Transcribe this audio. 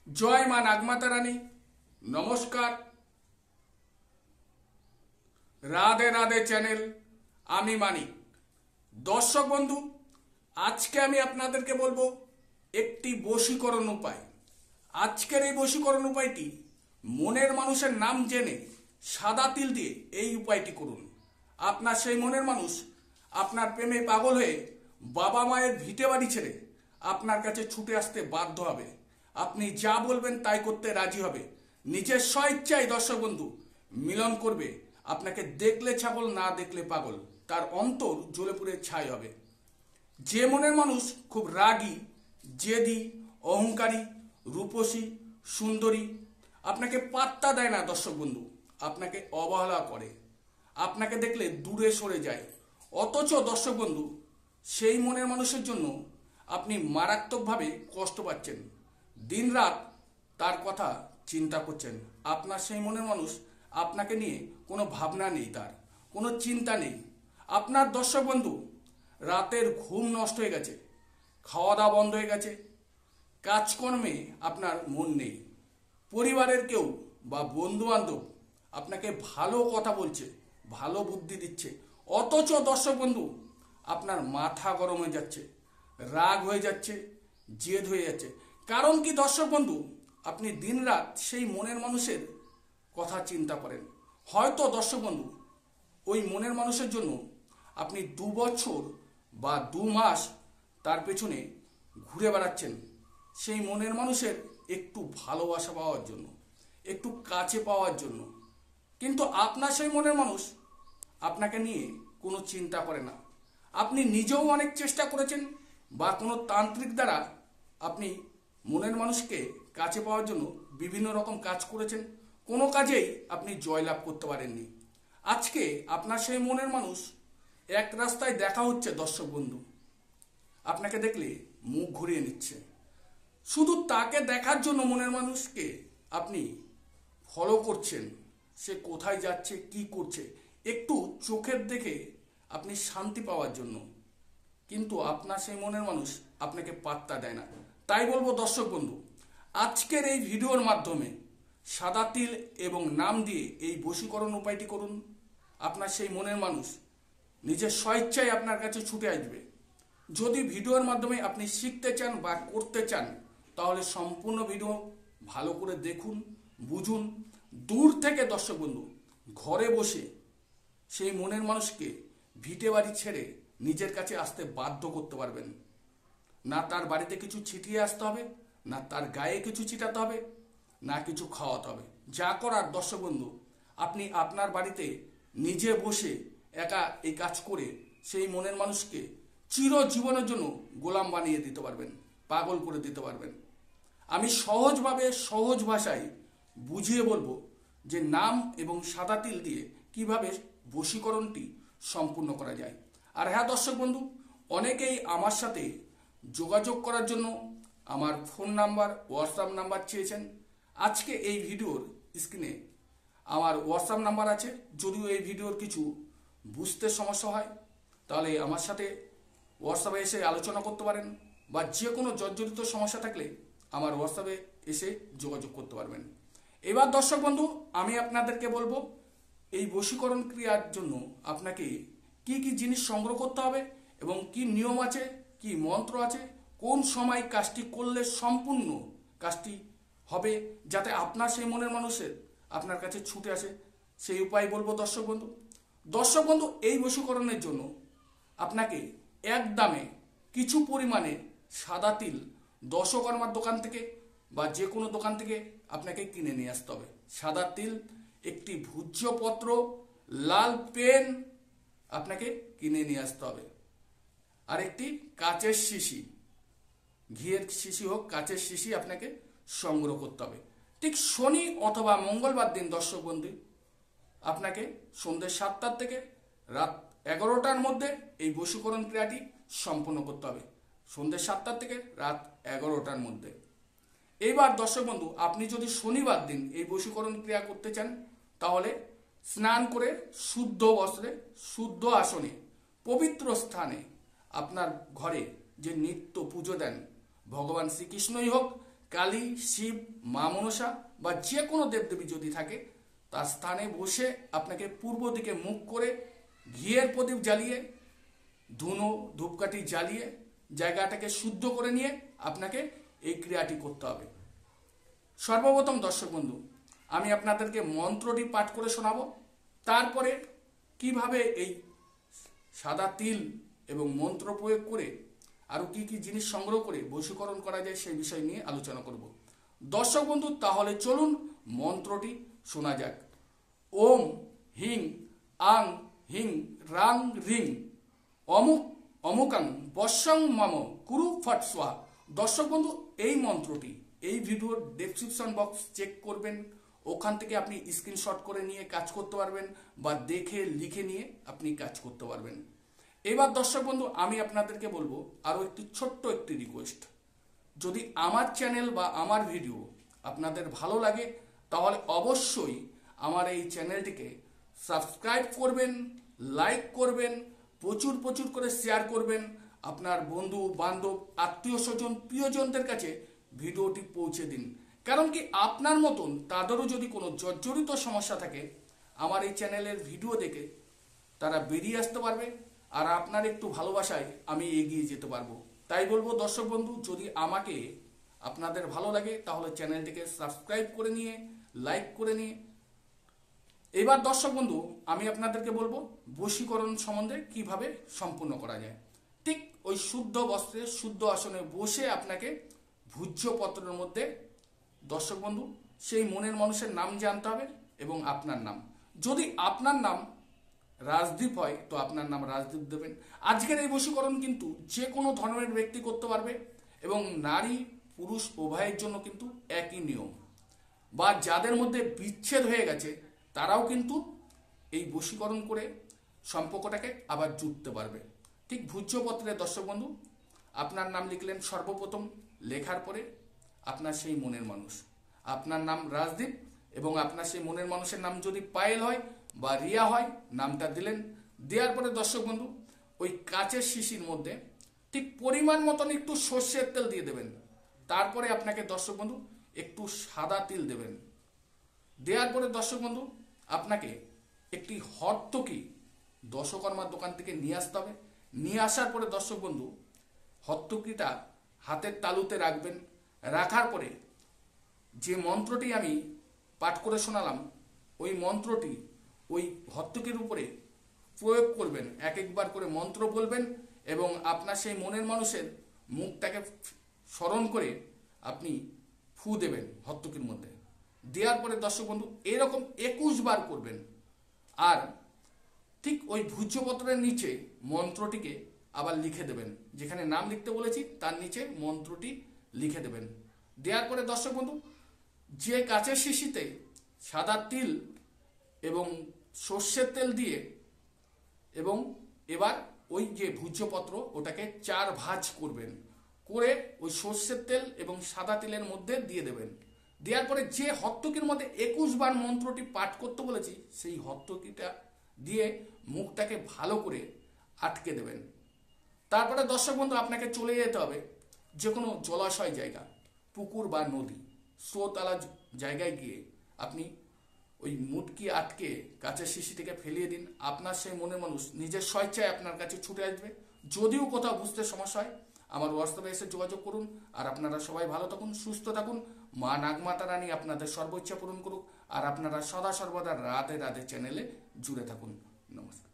জয় মা নাগমাতা রানী। নমস্কার। রাধে রাধে চ্যানেল, আমি মানিক। দর্শক বন্ধু, আজকে আমি আপনাদেরকে বলবো একটি বশীকরণ উপায়। আজকের এই বশীকরণ উপায়টি মনের মানুষের নাম জেনে সাদা তিল দিয়ে এই উপায়টি করুন। আপনার সেই মনের মানুষ আপনার প্রেমে পাগল হয়ে বাবা মায়ের ভিটে বাড়ি ছেড়ে আপনার কাছে ছুটে আসতে বাধ্য হবে। আপনি যা বলবেন তাই করতে রাজি হবে। নিজের স্বইচ্ছায় দর্শক বন্ধু মিলন করবে। আপনাকে দেখলে ছাগল, না দেখলে পাগল। তার অন্তর জ্বলে পুড়ে ছাই হবে। যে মনের মানুষ খুব রাগী, জেদি, অহংকারী, রূপসী, সুন্দরী, আপনাকে পাত্তা দেয় না দর্শক বন্ধু, আপনাকে অবহেলা করে, আপনাকে দেখলে দূরে সরে যায়, অথচ দর্শক বন্ধু সেই মনের মানুষের জন্য আপনি মারাত্মকভাবে কষ্ট পাচ্ছেন। দিনরাত তার কথা চিন্তা করছেন। আপনার সেই মনের মানুষ আপনাকে নিয়ে কোনো ভাবনা নেই, তার কোনো চিন্তা নেই। আপনার দর্শক বন্ধু রাতের ঘুম নষ্ট হয়ে গেছে, খাওয়া দাওয়া বন্ধ হয়ে গেছে, কাজকর্মে আপনার মন নেই। পরিবারের কেউ বা বন্ধু বান্ধব আপনাকে ভালো কথা বলছে, ভালো বুদ্ধি দিচ্ছে, অথচ দর্শক বন্ধু আপনার মাথা গরম হয়ে যাচ্ছে, রাগ হয়ে যাচ্ছে, জেদ হয়ে যাচ্ছে। কারণ কি দর্শক বন্ধু, আপনি দিনরাত সেই মনের মানুষের কথা চিন্তা করেন। হয়তো দর্শক বন্ধু ওই মনের মানুষের জন্য আপনি 2 বছর বা 2 মাস তার পেছনে ঘুরে বেড়াচ্ছেন, সেই মনের মানুষের একটু ভালোবাসা পাওয়ার জন্য, একটু কাছে পাওয়ার জন্য। কিন্তু আপনার সেই মনের মানুষ আপনাকে নিয়ে কোনো চিন্তা করে না। আপনি নিজেও অনেক চেষ্টা করেছেন বা কোনো তান্ত্রিক দ্বারা আপনি মনের মানুষকে কাছে পাওয়ার জন্য বিভিন্ন রকম কাজ করেছেন, কোনো কাজেই আপনি জয়লাভ করতে পারেননি। আজকে আপনার সেই মনের মানুষ এক রাস্তায় দেখা হচ্ছে দর্শক বন্ধু, আপনাকে দেখলে মুখ ঘুরিয়ে নিচ্ছে। শুধু তাকে দেখার জন্য মনের মানুষকে আপনি ফলো করছেন, সে কোথায় যাচ্ছে, কি করছে, একটু চোখের দেখে আপনি শান্তি পাওয়ার জন্য। কিন্তু আপনার সেই মনের মানুষ আপনাকে পাত্তা দেয় না। তাই বলবো দর্শক বন্ধু, আজকের এই ভিডিওর মাধ্যমে সাদা তিল এবং নাম দিয়ে এই বশীকরণ উপায়টি করুন। আপনার সেই মনের মানুষ নিজের স্বইচ্ছায় আপনার কাছে ছুটে আসবে। যদি ভিডিওর মাধ্যমে আপনি শিখতে চান বা করতে চান, তাহলে সম্পূর্ণ ভিডিও ভালো করে দেখুন, বুঝুন। দূর থেকে দর্শক বন্ধু ঘরে বসে সেই মনের মানুষকে ভিটে বাড়ি ছেড়ে নিজের কাছে আসতে বাধ্য করতে পারবেন। না তার বাড়িতে কিছু ছিটিয়ে আসতে হবে, না তার গায়ে কিছু ছিটাতে হবে, না কিছু খাওয়াতে হবে। যা করার দর্শক বন্ধু, আপনি আপনার বাড়িতে নিজে বসে একা এই কাজ করে সেই মনের মানুষকে চিরজীবনের জন্য গোলাম বানিয়ে দিতে পারবেন, পাগল করে দিতে পারবেন। আমি সহজভাবে সহজ ভাষায় বুঝিয়ে বলবো যে নাম এবং সাদা তিল দিয়ে কিভাবে বশীকরণটি সম্পূর্ণ করা যায়। আর হ্যাঁ দর্শক বন্ধু, অনেকেই আমার সাথে যোগাযোগ করার জন্য আমার ফোন নাম্বার, হোয়াটসঅ্যাপ নাম্বার চেয়েছেন। আজকে এই ভিডিওর স্ক্রিনে আমার হোয়াটসঅ্যাপ নাম্বার আছে। যদিও এই ভিডিওর কিছু বুঝতে সমস্যা হয়, তাহলে আমার সাথে হোয়াটসঅ্যাপে এসে আলোচনা করতে পারেন, বা যে কোনো জর্জরিত সমস্যা থাকলে আমার হোয়াটসঅ্যাপে এসে যোগাযোগ করতে পারবেন। এবার দর্শক বন্ধু আমি আপনাদেরকে বলবো এই বশীকরণ ক্রিয়ার জন্য আপনাকে কি কি জিনিস সংগ্রহ করতে হবে এবং কি নিয়ম আছে, কি মন্ত্র আছে, কোন সময় কাজটি করলে সম্পূর্ণ কাজটি হবে, যাতে আপনার সেই মনের মানুষের আপনার কাছে ছুটে আসে, সেই উপায় বলবো দর্শক বন্ধু। দর্শক বন্ধু এই বশীকরণের জন্য আপনাকে এক দামে কিছু পরিমাণে সাদা তিল দশকর্মার দোকান থেকে বা যে কোনো দোকান থেকে আপনাকে কিনে নিয়ে আসতে হবে। সাদা তিল, একটি ভূজ্যপত্র, লাল পেন আপনাকে কিনে নিয়ে আসতে হবে, আর একটি কাচের শিশি, ঘিয়ের শিশি হোক, কাচের শিশি আপনাকে সংগ্রহ করতে হবে। ঠিক শনি অথবা মঙ্গলবার দিন দর্শক বন্ধু আপনাকে সন্ধ্যে 7টা থেকে রাত 11টার মধ্যে এই বশীকরণ ক্রিয়াটি সম্পন্ন করতে হবে। সন্ধ্যে 7টা থেকে রাত 11টার মধ্যে। এইবার দর্শক বন্ধু আপনি যদি শনিবার দিন এই বশীকরণ ক্রিয়া করতে চান, তাহলে স্নান করে শুদ্ধ বস্ত্রে, শুদ্ধ আসনে, পবিত্র স্থানে আপনার ঘরে যে নিত্য পুজো দেন ভগবান শ্রীকৃষ্ণই হোক, কালী, শিব, মা মনসা বা যে কোনো দেবদেবী যদি থাকে তার স্থানে বসে আপনাকে পূর্ব দিকে মুখ করে ঘিয়ের প্রদীপ জ্বালিয়ে ধুনো ধূপকাঠি জ্বালিয়ে জায়গাটাকে শুদ্ধ করে নিয়ে আপনাকে এই ক্রিয়াটি করতে হবে। সর্বপ্রথম দর্শক বন্ধু আমি আপনাদেরকে মন্ত্রটি পাঠ করে শোনাবো, তারপরে কিভাবে এই সাদা তিল এবং মন্ত্র প্রয়োগ করে আরও কি কি জিনিস সংগ্রহ করে বশীকরণ করা যায় সেই বিষয় নিয়ে আলোচনা করব। দর্শক বন্ধু তাহলে চলুন মন্ত্রটি শোনা যাক। ওম হিং আং হিং রাং রিং অমুক অমুকাং বর্ষং মাম কুরু ফট সোয়া। দর্শক বন্ধু এই মন্ত্রটি এই ভিডিওর ডেসক্রিপশন বক্স চেক করবেন, ওখান থেকে আপনি স্ক্রিনশট করে নিয়ে কাজ করতে পারবেন বা দেখে লিখে নিয়ে আপনি কাজ করতে পারবেন। এবার দর্শক বন্ধু আমি আপনাদেরকে বলবো আরও একটি ছোট্ট একটি রিকোয়েস্ট, যদি আমার চ্যানেল বা আমার ভিডিও আপনাদের ভালো লাগে তাহলে অবশ্যই আমার এই চ্যানেলটিকে সাবস্ক্রাইব করবেন, লাইক করবেন, প্রচুর প্রচুর করে শেয়ার করবেন, আপনার বন্ধু বান্ধব আত্মীয় স্বজন প্রিয়জনদের কাছে ভিডিওটি পৌঁছে দিন। কারণ কি আপনার মতন তাদেরও যদি কোনো জর্জরিত সমস্যা থাকে আমার এই চ্যানেলের ভিডিও দেখে তারা বেরিয়ে আসতে পারবে, আর আপনার একটু ভালোবাসায় আমি এগিয়ে যেতে পারবো। তাই বলবো দর্শক বন্ধু যদি আমাকে আপনাদের ভালো লাগে তাহলে চ্যানেলটিকে সাবস্ক্রাইব করে নিয়ে লাইক করে নিয়ে। এবার দর্শক বন্ধু আমি আপনাদেরকে বলবো বশীকরণ সম্বন্ধে কিভাবে সম্পূর্ণ করা যায়। ঠিক ওই শুদ্ধ বস্ত্রে শুদ্ধ আসনে বসে আপনাকে ভূজ্যপত্রের মধ্যে দর্শক বন্ধু সেই মনের মানুষের নাম জানতে হবে এবং আপনার নাম। যদি আপনার নাম রাজদীপ হয় তো আপনার নাম রাজদীপ দেবেন। আজকের এই বশীকরণ কিন্তু যে কোনো ধর্মের ব্যক্তি করতে পারবে এবং নারী পুরুষ উভয়ের জন্য কিন্তু একই নিয়ম, বা যাদের মধ্যে বিচ্ছেদ হয়ে গেছে তারাও কিন্তু এই বশীকরণ করে সম্পর্কটাকে আবার জুড়তে পারবে। ঠিক ভূজ্যপত্রে দর্শক বন্ধু আপনার নাম লিখলেন, সর্বপ্রথম লেখার পরে আপনার সেই মনের মানুষ, আপনার নাম রাজদীপ এবং আপনার সেই মনের মানুষের নাম যদি পায়েল হয় বা রিয়া হয় নামটা দিলেন। দেওয়ার পরে দর্শক বন্ধু ওই কাচের শিশির মধ্যে ঠিক পরিমাণ মতন একটু সর্ষের তেল দিয়ে দেবেন। তারপরে আপনাকে দর্শক বন্ধু একটু সাদা তিল দেবেন। দেওয়ার পরে দর্শক বন্ধু আপনাকে একটি হর্তকি দশকর্মার দোকান থেকে নিয়ে আসতে হবে। নিয়ে আসার পরে দর্শক বন্ধু হর্তকিটা হাতের তালুতে রাখবেন। রাখার পরে যে মন্ত্রটি আমি পাঠ করে শোনালাম ওই মন্ত্রটি ওই হর্তকির উপরে প্রয়োগ করবেন, এক একবার করে মন্ত্র বলবেন এবং আপনার সেই মনের মানুষের মুখটাকে স্মরণ করে আপনি ফু দেবেন হর্তকির মধ্যে। দেওয়ার পরে দর্শক বন্ধু এরকম 21 বার করবেন। আর ঠিক ওই ভূজ্যপত্রের নিচে মন্ত্রটিকে আবার লিখে দেবেন, যেখানে নাম লিখতে বলেছি তার নিচে মন্ত্রটি লিখে দেবেন। দেওয়ার পরে দর্শক বন্ধু যে কাচের শিশিতে সাদা তিল এবং সর্ষের তেল দিয়ে এবং এবার ওই যে ভূজ্যপত্র ওটাকে 4 ভাঁজ করবেন, করে ওই সর্ষের তেল এবং সাদা তেলের মধ্যে দিয়ে দেবেন। দেওয়ার পরে যে হর্তকির মধ্যে 21 বার মন্ত্রটি পাঠ করতে বলেছি সেই হর্তকিটা দিয়ে মুখটাকে ভালো করে আটকে দেবেন। তারপরে দর্শক বন্ধু আপনাকে চলে যেতে হবে যে কোনো জলাশয় জায়গা, পুকুর বা নদী, স্রোতওয়ালা জায়গায় গিয়ে আপনি ওই মুটকি আটকে কাচের শিশিটিকে ফেলিয়ে দিন। আপনার সেই মনের মানুষ নিজের স্বেচ্ছায় আপনার কাছে ছুটে আসবে। যদিও কোথাও বুঝতে সমস্যা হয় আমার হোয়াটসঅ্যাপে এসে যোগাযোগ করুন। আর আপনারা সবাই ভালো থাকুন, সুস্থ থাকুন, মা নাগমাতা রানী আপনাদের সর্বোচ্চ পূরণ করুক। আর আপনারা সদা সর্বদা রাধে রাধে চ্যানেলে জুড়ে থাকুন। নমস্কার।